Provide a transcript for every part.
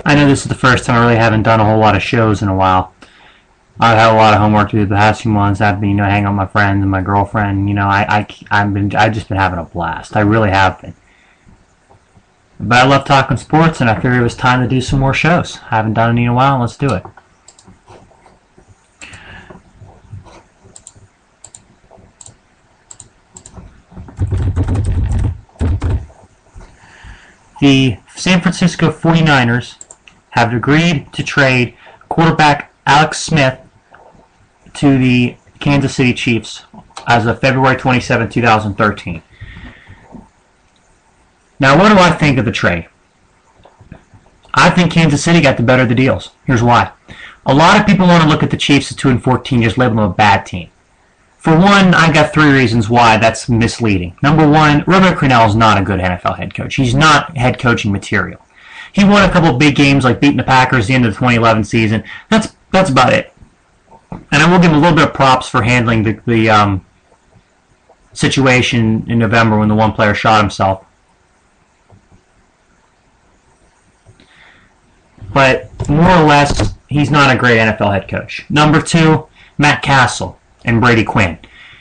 I know this is the first time I really haven't done a whole lot of shows in a while. I've had a lot of homework to do the past few months. I've been, hanging out with my friends and my girlfriend. I've just been having a blast. I really have been. But I love talking sports, and I figured it was time to do some more shows. I haven't done any in a while. Let's do it. The San Francisco 49ers have agreed to trade quarterback Alex Smith to the Kansas City Chiefs as of February 27, 2013. Now, what do I think of the trade? I think Kansas City got the better of the deals. Here's why. A lot of people want to look at the Chiefs at 2-14, just label them a bad team. For one, I got 3 reasons why that's misleading. Number one, Romeo Crennel is not a good NFL head coach. He's not head coaching material. He won a couple of big games, like beating the Packers at the end of the 2011 season. That's about it. And I will give him a little bit of props for handling the situation in November when the one player shot himself. But more or less, he's not a great NFL head coach. Number 2, Matt Castle and Brady Quinn.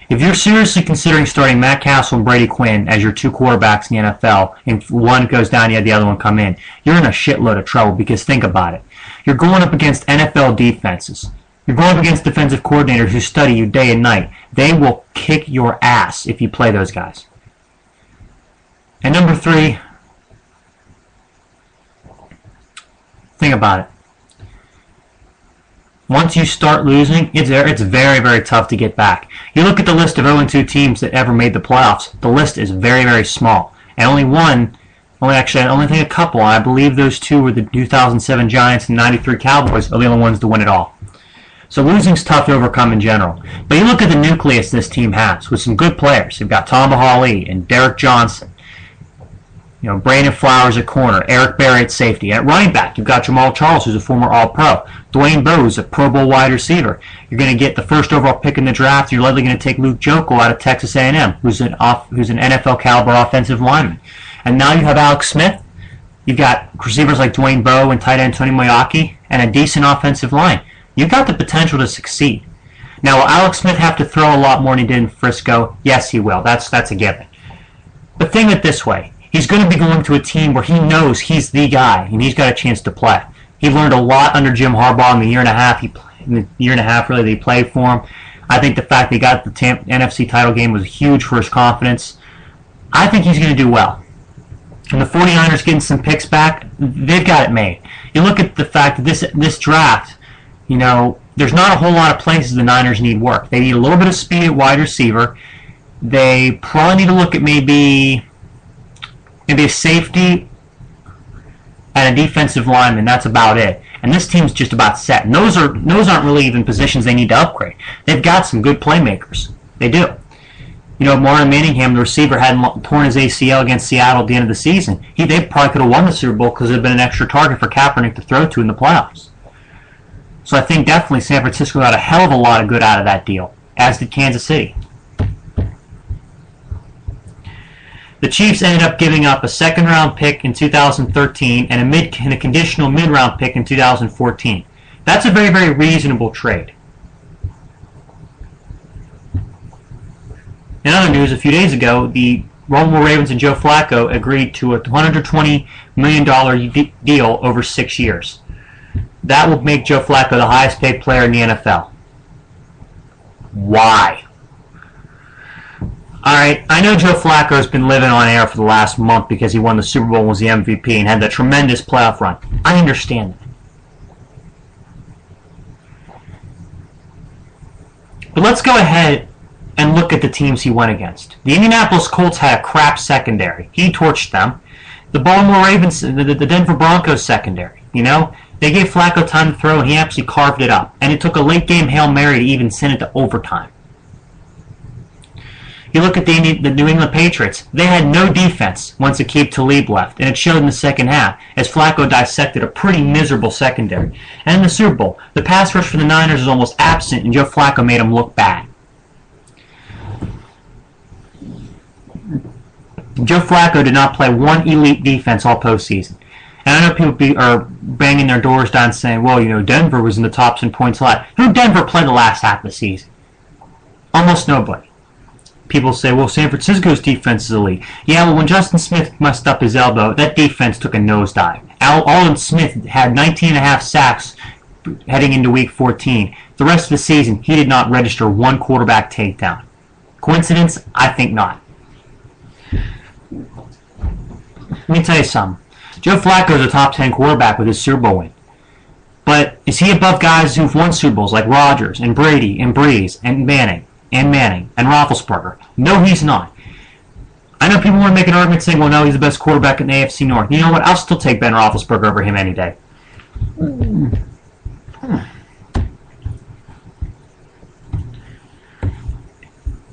If you're seriously considering starting Matt Castle and Brady Quinn as your 2 quarterbacks in the NFL, and if one goes down, you have the other one come in, you're in a shitload of trouble, because think about it. You're going up against NFL defenses. You're going up against defensive coordinators who study you day and night. They will kick your ass if you play those guys. And number 3, think about it. Once you start losing, it's very, very tough to get back. You look at the list of 0-2 teams that ever made the playoffs. The list is very, very small. And I only think a couple, and I believe those 2 were the 2007 Giants and 93 Cowboys, are the only ones to win it all. So losing's tough to overcome in general. But you look at the nucleus this team has, with some good players. You've got Tom Bahali and Derek Johnson. Brandon Flowers at corner, Eric Berry at safety. At running back, you've got Jamal Charles, who's a former All-Pro. Dwayne Bowe, who's a Pro Bowl wide receiver. You're going to get the first overall pick in the draft. You're likely going to take Luke Joeckel out of Texas A&M, who's an NFL caliber offensive lineman. And now you have Alex Smith. You've got receivers like Dwayne Bowe and tight end Tony Moyaki, and a decent offensive line. You've got the potential to succeed. Now, will Alex Smith have to throw a lot more than he did in Frisco? Yes, he will. That's a given. But think of it this way. He's going to be going to a team where he knows he's the guy, and he's got a chance to play. He learned a lot under Jim Harbaugh in the year and a half that he played for him. I think the fact that he got the NFC title game was huge for his confidence. I think he's going to do well. And the 49ers getting some picks back, they've got it made. You look at the fact that this draft, there's not a whole lot of places the Niners need work. They need a little bit of speed at wide receiver. They probably need to look at maybe a safety and a defensive lineman. That's about it. And this team's just about set. And those aren't really even positions they need to upgrade. They've got some good playmakers. They do. Marlon Manningham, the receiver, hadn't torn his ACL against Seattle at the end of the season. They probably could have won the Super Bowl because there had been an extra target for Kaepernick to throw to in the playoffs. So I think definitely San Francisco got a hell of a lot of good out of that deal, as did Kansas City. The Chiefs ended up giving up a second-round pick in 2013 and a conditional mid-round pick in 2014. That's a very, very reasonable trade. In other news, a few days ago, the Baltimore Ravens and Joe Flacco agreed to a $120 million deal over 6 years. That will make Joe Flacco the highest-paid player in the NFL. Why? Alright, I know Joe Flacco has been living on air for the last month because he won the Super Bowl and was the MVP and had that tremendous playoff run. I understand that. But let's go ahead and look at the teams he went against. The Indianapolis Colts had a crap secondary. He torched them. The Baltimore Ravens, the Denver Broncos secondary, they gave Flacco time to throw and he absolutely carved it up. And it took a late game Hail Mary to even send it to overtime. You look at the New England Patriots. They had no defense once Aqib Talib left, and it showed in the second half as Flacco dissected a pretty miserable secondary. And in the Super Bowl, the pass rush for the Niners was almost absent, and Joe Flacco made them look bad. Joe Flacco did not play one elite defense all postseason. And I know people are banging their doors down saying, well, Denver was in the tops in points allowed. Who Denver played the last half of the season? Almost nobody. People say, well, San Francisco's defense is elite. Yeah, well, when Justin Smith messed up his elbow, that defense took a nosedive. Alden Smith had 19.5 sacks heading into Week 14. The rest of the season, he did not register one quarterback takedown. Coincidence? I think not. Let me tell you something. Joe Flacco is a top 10 quarterback with his Super Bowl win. But is he above guys who've won Super Bowls like Rodgers and Brady and Breeze and Manning and Roethlisberger? No, he's not. I know people want to make an argument saying, well, no, he's the best quarterback in the AFC North. You know what? I'll still take Ben Roethlisberger over him any day.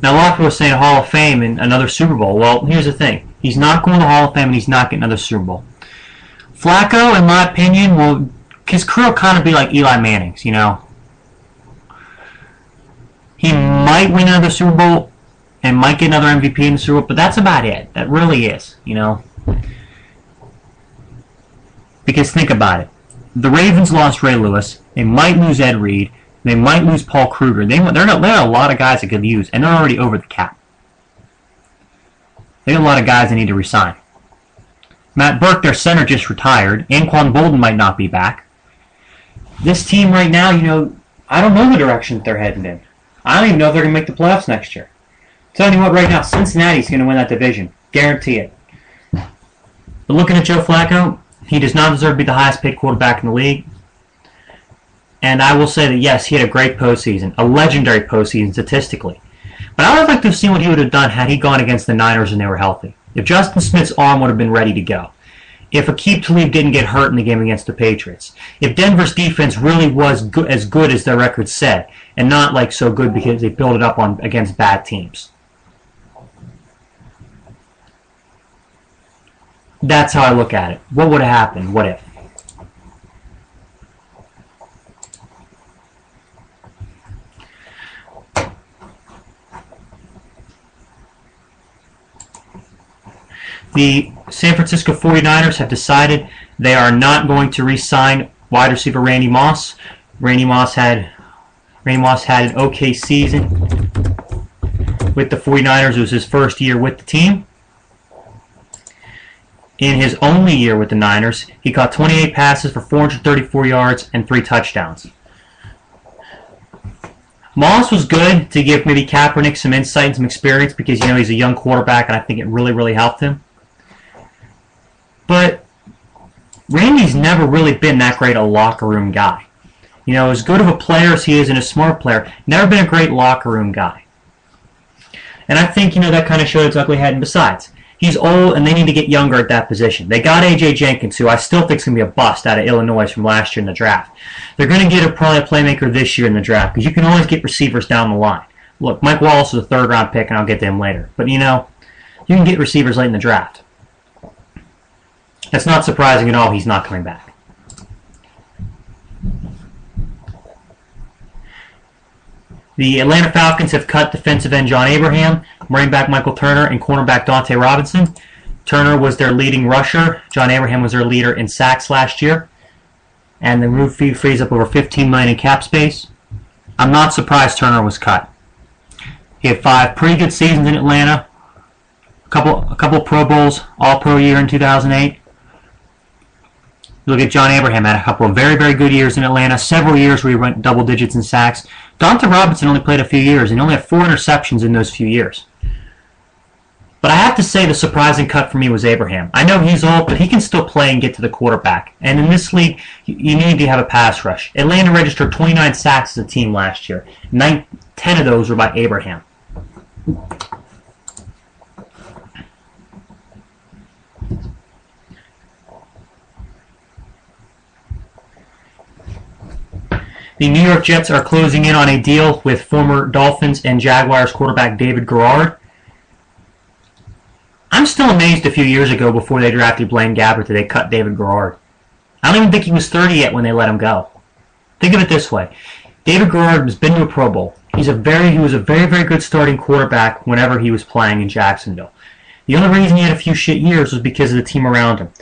Now, a lot of people are saying Hall of Fame and another Super Bowl. Well, here's the thing. He's not going to the Hall of Fame and he's not getting another Super Bowl. Flacco, in my opinion, his career will kind of be like Eli Manning's, He might win another Super Bowl and might get another MVP in the Super Bowl, but that's about it. That really is, Because think about it. The Ravens lost Ray Lewis. They might lose Ed Reed. They might lose Paul Kruger. There are a lot of guys that could use, and they're already over the cap. They got a lot of guys they need to resign. Matt Burke, their center, just retired. Anquan Bolden might not be back. This team right now, I don't know the direction that they're heading in. I don't even know if they're going to make the playoffs next year. Tell you what, right now, Cincinnati's going to win that division. Guarantee it. But looking at Joe Flacco, he does not deserve to be the highest paid quarterback in the league. And I will say that, yes, he had a great postseason, a legendary postseason statistically. But I would like to have seen what he would have done had he gone against the Niners and they were healthy. If Justin Smith's arm would have been ready to go. If Aqib Talib didn't get hurt in the game against the Patriots. If Denver's defense really was as good as their record said, and not like so good because they built it up against bad teams. That's how I look at it. What would have happened? What if? The San Francisco 49ers have decided they are not going to re-sign wide receiver Randy Moss. Randy Moss had an okay season with the 49ers. It was his first year with the team. In his only year with the Niners, he caught 28 passes for 434 yards and 3 touchdowns. Moss was good to give maybe Kaepernick some insight and some experience because, he's a young quarterback and I think it really, really helped him. But Randy's never really been that great a locker room guy. As good of a player as he is and a smart player, never been a great locker room guy. And I think, that kind of showed its ugly head. And besides, he's old and they need to get younger at that position. They got A.J. Jenkins, who I still think is going to be a bust out of Illinois from last year in the draft. They're going to get probably a playmaker this year in the draft because you can always get receivers down the line. Look, Mike Wallace was a third-round pick, and I'll get to him later. But, you can get receivers late in the draft. It's not surprising at all he's not coming back. The Atlanta Falcons have cut defensive end John Abraham, running back Michael Turner, and cornerback Dante Robinson. Turner was their leading rusher. John Abraham was their leader in sacks last year. And the move fee frees up over $15 million in cap space. I'm not surprised Turner was cut. He had 5 pretty good seasons in Atlanta. A couple Pro Bowls, All-Pro year in 2008. Look at John Abraham, had a couple of very, very good years in Atlanta, several years where he went double digits in sacks. Dante Robinson only played a few years, and he only had 4 interceptions in those few years. But I have to say the surprising cut for me was Abraham. I know he's old, but he can still play and get to the quarterback. And in this league, you need to have a pass rush. Atlanta registered 29 sacks as a team last year. 10 of those were by Abraham. The New York Jets are closing in on a deal with former Dolphins and Jaguars quarterback David Garrard. I'm still amazed a few years ago before they drafted Blaine Gabbert that they cut David Garrard. I don't even think he was 30 yet when they let him go. Think of it this way. David Garrard has been to a Pro Bowl. He was a very, very good starting quarterback whenever he was playing in Jacksonville. The only reason he had a few shit years was because of the team around him.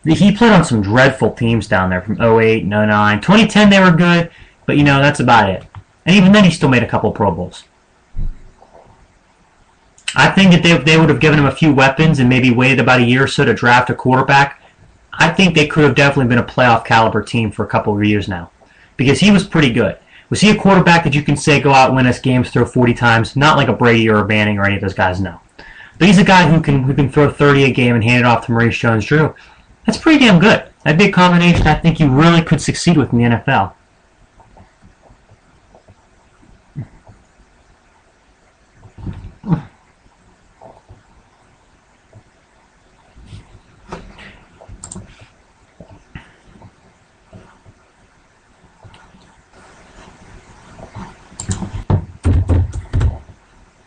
He played on some dreadful teams down there from 08 and 09. 2010 they were good, but that's about it. And even then he still made a couple Pro Bowls. I think that they would have given him a few weapons and maybe waited about a year or so to draft a quarterback. I think they could have definitely been a playoff caliber team for a couple of years now. Because he was pretty good. Was he a quarterback that you can say go out and win us games, throw 40 times? Not like a Brady or a Manning or any of those guys, no. But he's a guy who can throw 30 a game and hand it off to Maurice Jones-Drew. That's pretty damn good. That'd be a combination I think you really could succeed with in the NFL.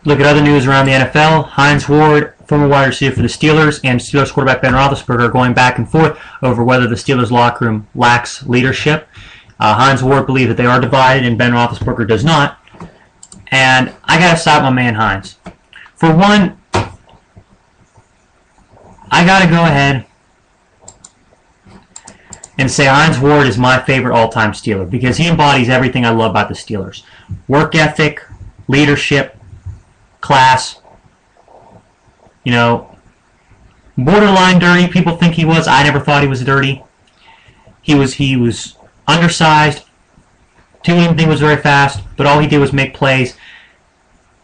Look at other news around the NFL. Hines Ward, former wide receiver for the Steelers, and Steelers quarterback Ben Roethlisberger are going back and forth over whether the Steelers locker room lacks leadership. Hines Ward believes that they are divided, and Ben Roethlisberger does not. And I got to side with my man Hines. For one, I got to go ahead and say Hines Ward is my favorite all-time Steeler because he embodies everything I love about the Steelers. Work ethic, leadership, class, borderline dirty. People think he was. I never thought he was dirty. He was undersized. Didn't think he was very fast, but all he did was make plays.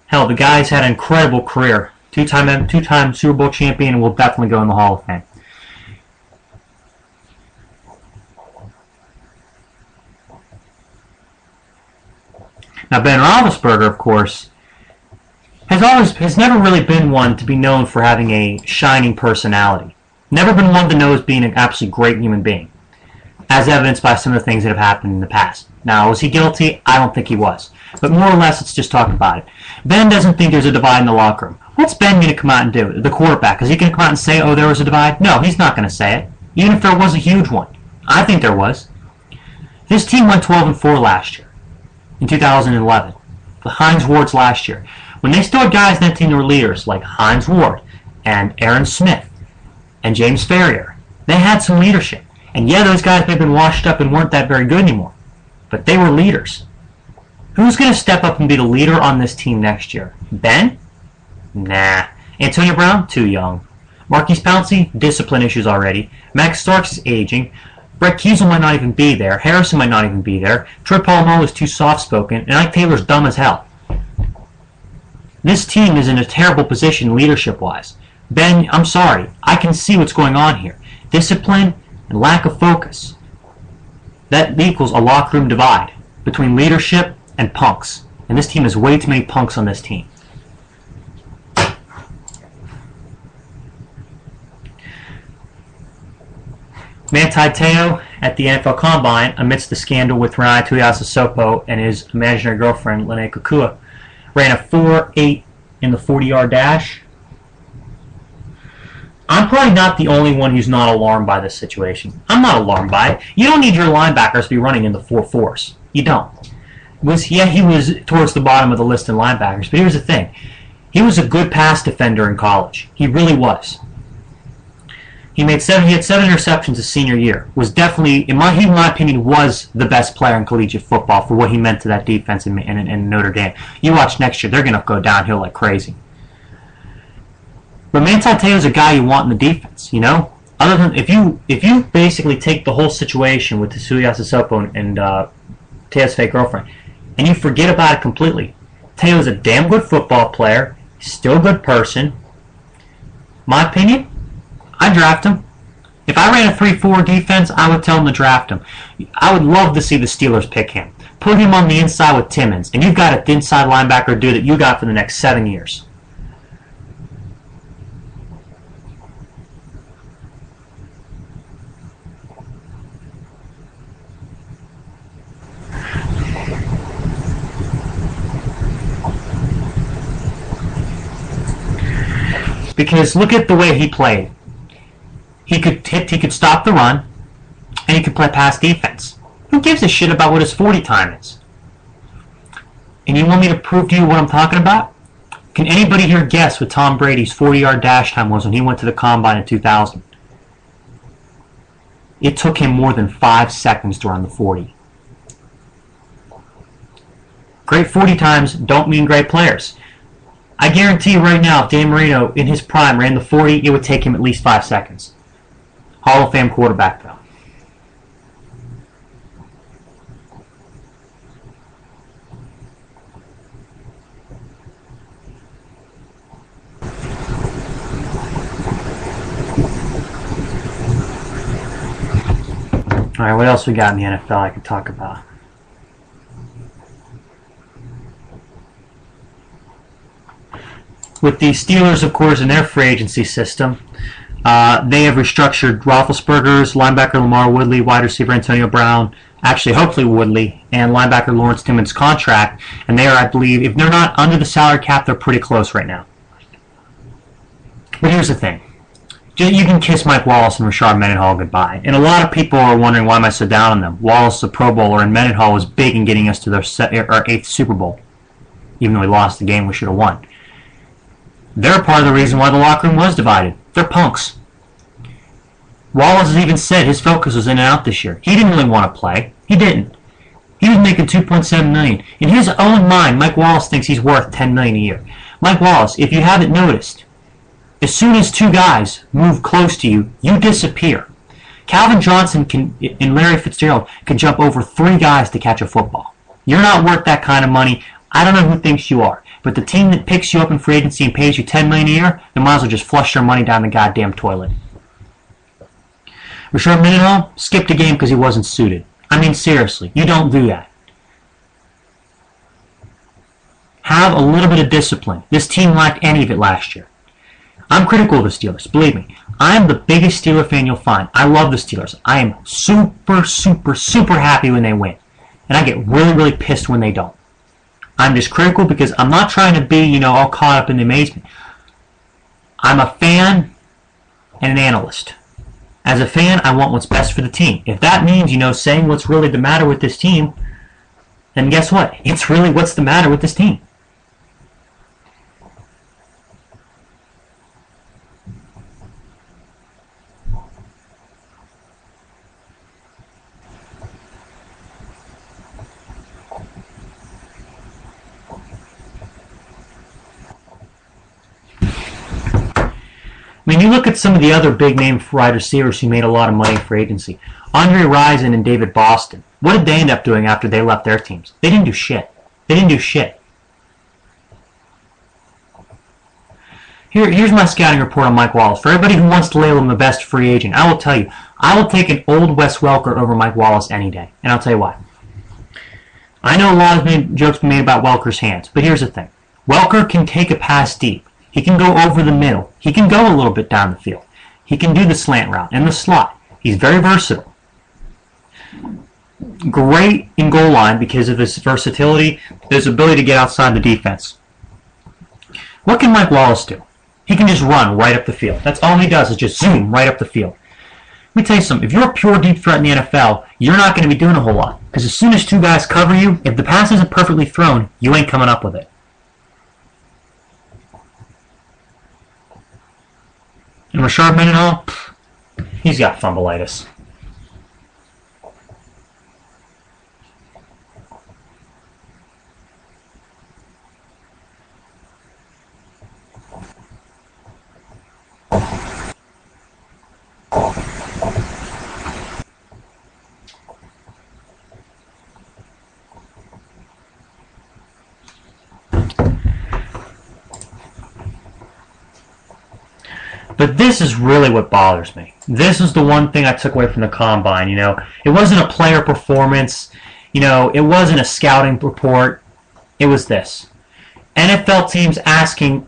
Hell, the guy's had an incredible career. Two-time Super Bowl champion, and will definitely go in the Hall of Fame. Now, Ben Roethlisberger, of course, has never really been one to be known for having a shining personality. Never been one to know as being an absolutely great human being, as evidenced by some of the things that have happened in the past. Now, was he guilty? I don't think he was. But more or less, let's just talk about it. Ben doesn't think there's a divide in the locker room. What's Ben going to come out and do? The quarterback. Is he going to come out and say, oh, there was a divide? No, he's not going to say it. Even if there was a huge one. I think there was. This team went 12-4 last year, in 2011. The Hines Ward's last year. When they still had guys in that team that were leaders, like Hines Ward and Aaron Smith and James Ferrier, they had some leadership. And yeah, those guys may have been washed up and weren't that very good anymore. But they were leaders. Who's going to step up and be the leader on this team next year? Ben? Nah. Antonio Brown? Too young. Marquise Pouncey? Discipline issues already. Max Starks is aging. Brett Kiesel might not even be there. Harrison might not even be there. Troy Polamalu is too soft-spoken. And Ike Taylor's dumb as hell. This team is in a terrible position leadership-wise. Ben, I'm sorry. I can see what's going on here. Discipline and lack of focus. That equals a locker room divide between leadership and punks. And this team has way too many punks on this team. Manti Te'o at the NFL Combine amidst the scandal with Ryan Tuiasosopo and his imaginary girlfriend, Lene Kukua, ran a 4.8 in the 40-yard dash. I'm probably not the only one who's not alarmed by this situation. I'm not alarmed by it. You don't need your linebackers to be running in the 4.4s. You don't. He was towards the bottom of the list in linebackers, but here's the thing. He was a good pass defender in college. He really was. He had 7 interceptions his senior year. Was definitely, in my opinion, was the best player in collegiate football for what he meant to that defense in Notre Dame. You watch next year, they're going to go downhill like crazy. But Manti Te'o's a guy you want in the defense, Other than if you basically take the whole situation with Tuiasosopo and Te'o's fake girlfriend, and you forget about it completely. Te'o's a damn good football player. He's still a good person. My opinion. I'd draft him. If I ran a 3-4 defense, I would tell him to draft him. I would love to see the Steelers pick him. Put him on the inside with Timmons, and you've got an inside linebacker dude that you got for the next 7 years. Because look at the way he played. He could stop the run, and he could play pass defense. Who gives a shit about what his 40 time is? And you want me to prove to you what I'm talking about? Can anybody here guess what Tom Brady's 40-yard dash time was when he went to the Combine in 2000? It took him more than 5 seconds to run the 40. Great 40 times don't mean great players. I guarantee you right now, if Dan Marino in his prime ran the 40, it would take him at least 5 seconds. Hall of Fame quarterback, though. Alright, what else we got in the NFL I could talk about? With the Steelers, of course, in their free agency system, they have restructured Roethlisberger's, linebacker Lamar Woodley, wide receiver Antonio Brown, actually hopefully Woodley, and linebacker Lawrence Timmons' contract, and they are, I believe, if they're not under the salary cap, they're pretty close right now. But here's the thing. You can kiss Mike Wallace and Rashard Mendenhall goodbye. And a lot of people are wondering why am I so down on them. Wallace is a Pro Bowler, and Mendenhall was big in getting us to our 8th Super Bowl. Even though we lost the game we should have won. They're part of the reason why the locker room was divided. They're punks. Wallace has even said his focus was in and out this year. He didn't really want to play. He didn't. He was making $2.7 million. In his own mind, Mike Wallace thinks he's worth $10 million a year. Mike Wallace, if you haven't noticed, as soon as 2 guys move close to you, you disappear. Calvin Johnson and Larry Fitzgerald can jump over 3 guys to catch a football. You're not worth that kind of money. I don't know who thinks you are. But the team that picks you up in free agency and pays you $10 million a year, they might as well just flush their money down the goddamn toilet. Rashard Mendenhall skipped a game because he wasn't suited. I mean, seriously, you don't do that. Have a little bit of discipline. This team lacked any of it last year. I'm critical of the Steelers, believe me. I'm the biggest Steeler fan you'll find. I love the Steelers. I am super, super, super happy when they win. And I get really, really pissed when they don't. I'm just critical because I'm not trying to be, all caught up in the amazement. I'm a fan and an analyst. As a fan, I want what's best for the team. If that means, saying what's really the matter with this team, then guess what? It's really what's the matter with this team. I mean, you look at some of the other big-name wide receivers who made a lot of money for agency. Andre Rison and David Boston. What did they end up doing after they left their teams? They didn't do shit. Here's my scouting report on Mike Wallace. For everybody who wants to label him the best free agent, I will tell you, I will take an old Wes Welker over Mike Wallace any day. And I'll tell you why. I know a lot of jokes been made about Welker's hands, but here's the thing. Welker can take a pass deep. He can go over the middle. He can go a little bit down the field. He can do the slant route and the slot. He's very versatile. Great in goal line because of his versatility, his ability to get outside the defense. What can Mike Wallace do? He can just run right up the field. That's all he does is just zoom right up the field. Let me tell you something. If you're a pure deep threat in the NFL, you're not going to be doing a whole lot. Because as soon as 2 guys cover you, if the pass isn't perfectly thrown, you ain't coming up with it. And Rashard Mendenhall, he's got fumbleitis. But this is really what bothers me. This is the one thing I took away from the Combine. It wasn't a player performance. It wasn't a scouting report. It was this. NFL teams asking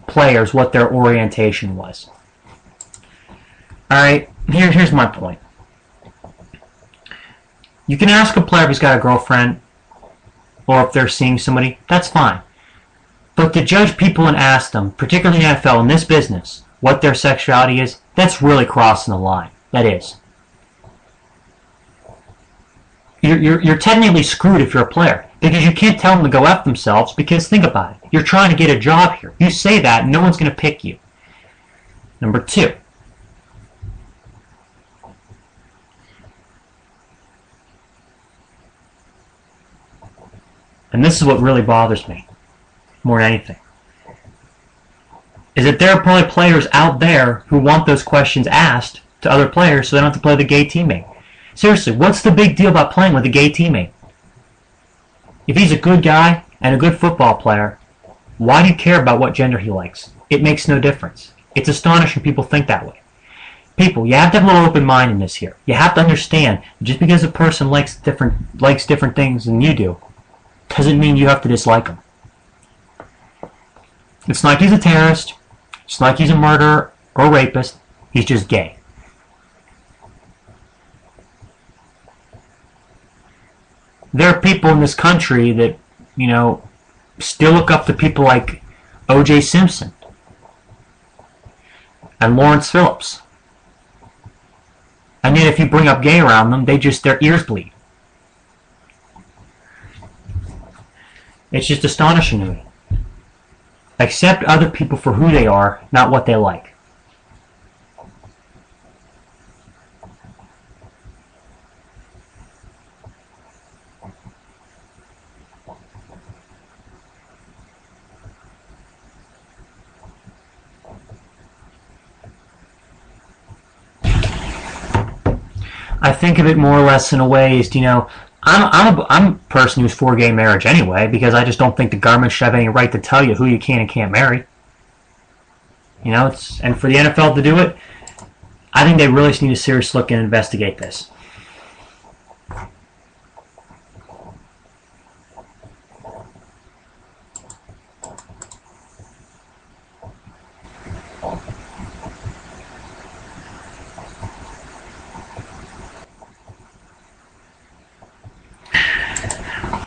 players what their orientation was. Alright, here's my point. You can ask a player if he's got a girlfriend or if they're seeing somebody. That's fine. But to judge people and ask them, particularly in the NFL, in this business, what their sexuality is, that's really crossing the line. That is. You're technically screwed if you're a player because you can't tell them to go F themselves because think about it. You're trying to get a job here. You say that, no one's going to pick you. Number 2. and this is what really bothers me more than anything, is that there are probably players out there who want those questions asked to other players so they don't have to play the gay teammate. Seriously, what's the big deal about playing with a gay teammate? If he's a good guy and a good football player, why do you care about what gender he likes? It makes no difference. It's astonishing people think that way. People, you have to have a little open-mindedness here. You have to understand that just because a person likes different things than you do, doesn't mean you have to dislike them. It's not like he's a terrorist. It's not like he's a murderer or rapist. He's just gay. There are people in this country that, still look up to people like O.J. Simpson and Lawrence Phillips. And yet if you bring up gay around them, their ears bleed. It's just astonishing to me. Accept other people for who they are, not what they like. I think of it more or less in a way as, I'm a person who's for gay marriage anyway, because I just don't think the government should have any right to tell you who you can and can't marry. And for the NFL to do it, I think they really need a serious look and investigate this.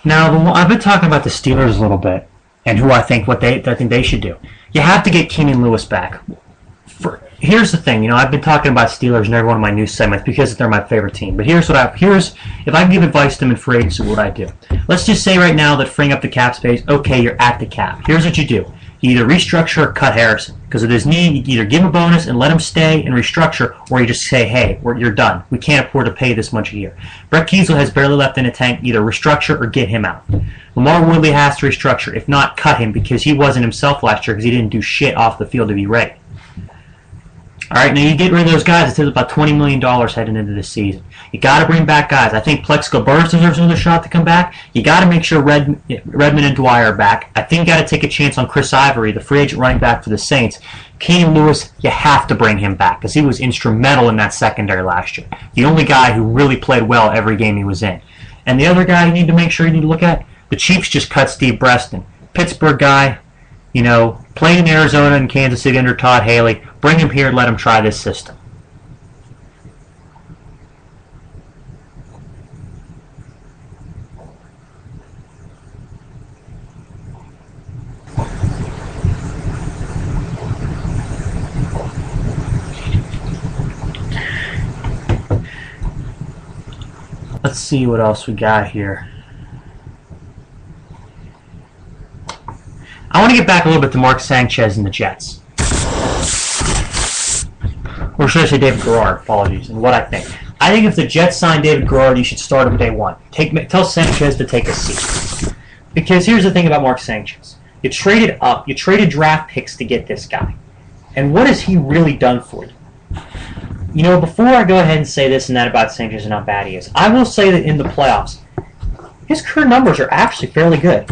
Now, I've been talking about the Steelers a little bit, and who I think they should do. You have to get Keenan Lewis back. Here's the thing, I've been talking about Steelers in every one of my news segments because they're my favorite team. But if I can give advice to them in free agency, what would I do? Let's just say right now that freeing up the cap space, okay, you're at the cap. Here's what you do. You either restructure or cut Harrison. Because of his knee, you either give him a bonus and let him stay and restructure, or you just say, hey, you're done. We can't afford to pay this much a year. Brett Kiesel has barely left in the tank. Either restructure or get him out. Lamar Woodley has to restructure. If not, cut him because he wasn't himself last year because he didn't do shit off the field to be ready. All right, now you get rid of those guys. It says about $20 million heading into this season. You got to bring back guys. I think Plexico Burress deserves another shot to come back. You got to make sure Redmond and Dwyer are back. I think you got to take a chance on Chris Ivory, the free agent running back for the Saints. Keenan Lewis, you have to bring him back because he was instrumental in that secondary last year. The only guy who really played well every game he was in. And the other guy you need to look at, the Chiefs just cut Steve Breston. Pittsburgh guy, played in Arizona and Kansas City under Todd Haley. Bring him here and let him try this system. Let's see what else we got here. I want to get back a little bit to Mark Sanchez and the Jets. Or should I say David Garrard, apologies, and what I think. I think if the Jets sign David Garrard, you should start him day one. Tell Sanchez to take a seat. Because here's the thing about Mark Sanchez. You traded up, you traded draft picks to get this guy. And what has he really done for you? Before I go ahead and say this and that about Sanchez and how bad he is, I will say that in the playoffs, his career numbers are actually fairly good.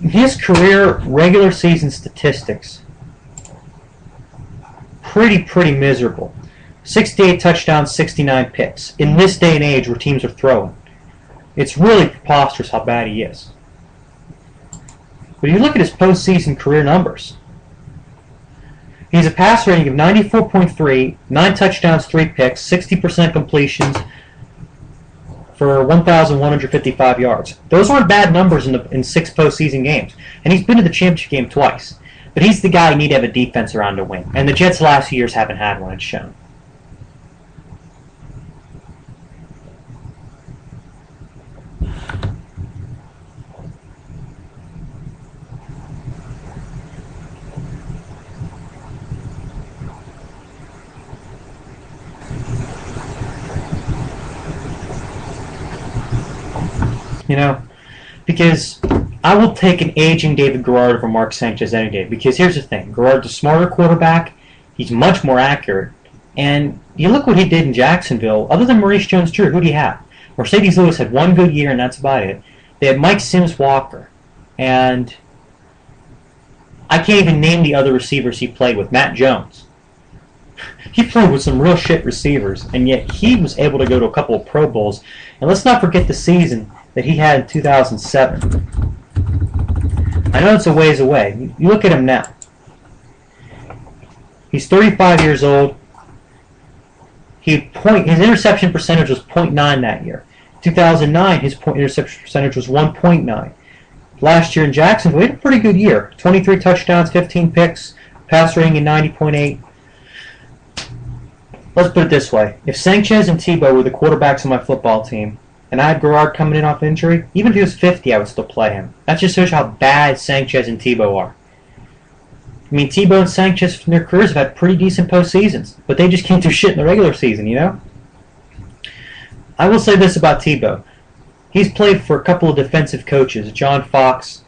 His career regular season statistics, pretty miserable. 68 touchdowns, 69 picks. In this day and age where teams are throwing, it's really preposterous how bad he is. But you look at his postseason career numbers. He's a passer rating of 94.3, 9 touchdowns, 3 picks, 60% completions for 1,155 yards. Those aren't bad numbers in 6 postseason games. And he's been to the championship game twice. But he's the guy you need to have a defense around to win. And the Jets the last few years haven't had one, it's shown. You know, because I will take an aging David Garrard over Mark Sanchez any day. Because here's the thing: Garrard's a smarter quarterback. He's much more accurate. And you look what he did in Jacksonville. Other than Maurice Jones-Drew, who do you have? Mercedes Lewis had one good year, and that's about it. They had Mike Sims-Walker. And I can't even name the other receivers he played with. Matt Jones. He played with some real shit receivers, and yet he was able to go to a couple of Pro Bowls. And let's not forget the season that he had in 2007. I know it's a ways away. You look at him now. He's 35 years old. His interception percentage was .9 that year. 2009, his interception percentage was 1.9. Last year in Jacksonville, he had a pretty good year. 23 touchdowns, 15 picks, pass rating at 90.8. Let's put it this way. If Sanchez and Tebow were the quarterbacks on my football team, and I had Garrard coming in off injury, even if he was 50, I would still play him. That just shows how bad Sanchez and Tebow are. I mean, Tebow and Sanchez in their careers have had pretty decent postseasons, but they just can't do shit in the regular season, you know? I will say this about Tebow. He's played for a couple of defensive coaches, John Fox.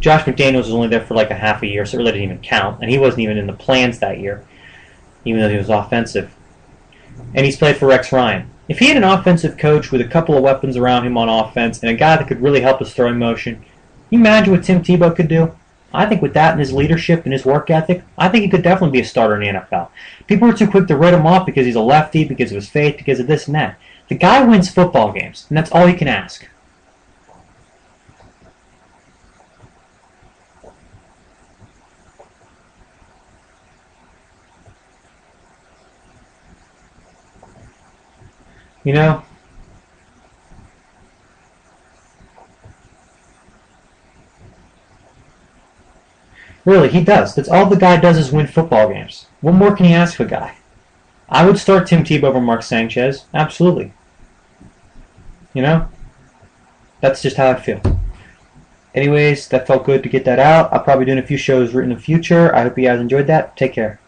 Josh McDaniels was only there for like a half a year, so it really didn't even count, and he wasn't even in the plans that year, even though he was offensive. And he's played for Rex Ryan. If he had an offensive coach with a couple of weapons around him on offense and a guy that could really help his throwing motion, can you imagine what Tim Tebow could do? I think with that and his leadership and his work ethic, I think he could definitely be a starter in the NFL. People are too quick to write him off because he's a lefty, because of his faith, because of this and that. The guy wins football games, and that's all you can ask. You know? Really, he does. That's all the guy does is win football games. What more can you ask of a guy? I would start Tim Tebow over Mark Sanchez. Absolutely. You know? That's just how I feel. Anyways, that felt good to get that out. I'll probably be doing a few shows in the future. I hope you guys enjoyed that. Take care.